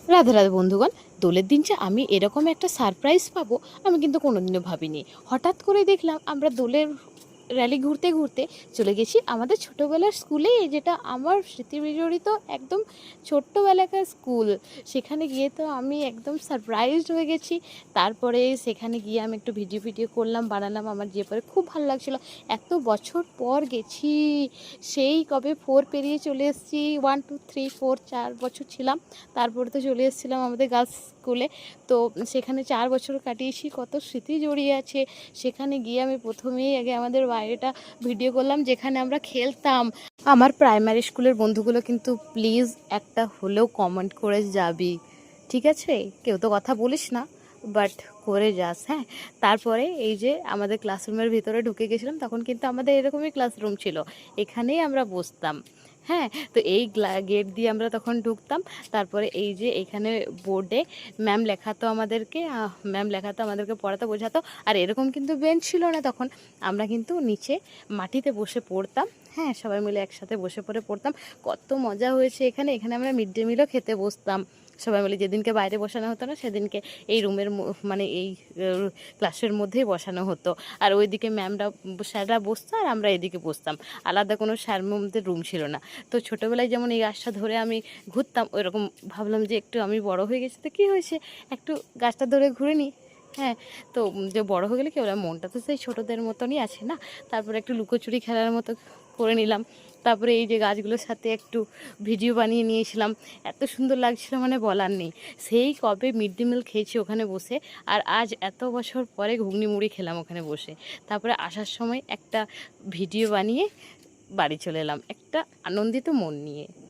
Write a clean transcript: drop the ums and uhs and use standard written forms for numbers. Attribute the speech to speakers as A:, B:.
A: রাধে রাধে বন্ধুগণ। দোলের দিন যে আমি এরকম একটা সারপ্রাইজ পাবো আমি কিন্তু কোনোদিনও ভাবিনি। হঠাৎ করে দেখলাম আমরা দোলের র্যালি ঘুরতে ঘুরতে চলে গেছি আমাদের ছোটোবেলার স্কুলে, যেটা আমার স্মৃতি বিজড়িত একদম ছোট্টবেলাকার স্কুল। সেখানে গিয়ে তো আমি একদম সারপ্রাইজড হয়ে গেছি। তারপরে সেখানে গিয়ে আমি একটু ভিডিও করলাম, বানালাম। আমার যে পরে খুব ভালো লাগছিলো। এত বছর পর গেছি, সেই কবে 4 পেরিয়ে চলে এসেছি। 1 2 3 4 4 বছর ছিলাম, তারপরে তো চলে এসেছিলাম আমাদের গার্লস স্কুলে। তো সেখানে 4 বছর কাটিয়েছি, কত স্মৃতি জড়িয়ে আছে। সেখানে গিয়ে আমি প্রথমেই আগে আমাদের বাইরেটা ভিডিও করলাম, যেখানে আমরা খেলতাম। আমার প্রাইমারি স্কুলের বন্ধুগুলো কিন্তু প্লিজ একটা হলেও কমেন্ট করে যাবি, ঠিক আছে? কেউ তো কথা বলিস না, বাট করে যাস, হ্যাঁ। তারপরে এই যে আমাদের ক্লাসরুমের ভিতরে ঢুকে গেছিলাম, তখন কিন্তু আমাদের এরকমই ক্লাসরুম ছিল, এখানেই আমরা বসতাম, হ্যাঁ। তো এই গেট দিয়ে আমরা তখন ঢুকতাম। তারপরে এই যে এখানে বোর্ডে ম্যাম লেখাতো আমাদেরকে, পড়াতে বোঝাতো। আর এরকম কিন্তু বেঞ্চ ছিল না তখন, আমরা কিন্তু নিচে মাটিতে বসে পড়তাম, হ্যাঁ। সবাই মিলে একসাথে বসে পড়তাম। কত মজা হয়েছে এখানে। এখানে আমরা মিড ডে মিলও খেতে বসতাম সবাই মিলে। যেদিনকে বাইরে বসানো হতো না, সেদিনকে এই রুমের মানে এই ক্লাসের মধ্যেই বসানো হতো। আর ওইদিকে স্যাররা বসতো আর আমরা এদিকে বসতাম। আলাদা কোনো স্যারদের রুম ছিল না। তো ছোটোবেলায় যেমন এই গাছটা ধরে আমি ঘুরতাম, ওইরকম ভাবলাম যে একটু আমি বড় হয়ে গেছি তো কী হয়েছে, একটু গাছটা ধরে ঘুরে নিই, হ্যাঁ। তো যে বড় হয়ে গেলে কি বলে, মনটা তো সেই ছোটোদের মতনই আছে না। তারপরে একটু লুকোচুরি খেলার মতো করে নিলাম। তারপরে এই যে গাছগুলোর সাথে একটু ভিডিও বানিয়ে নিয়েছিলাম। এত সুন্দর লাগছিল মানে বলার নেই। সেই কবে মিড ডে মিল খেয়েছি ওখানে বসে, আর আজ এত বছর পরে ঘুগনি মুড়ি খেলাম ওখানে বসে। তারপরে আসার সময় একটা ভিডিও বানিয়ে বাড়ি চলে এলাম, একটা আনন্দিত মন নিয়ে।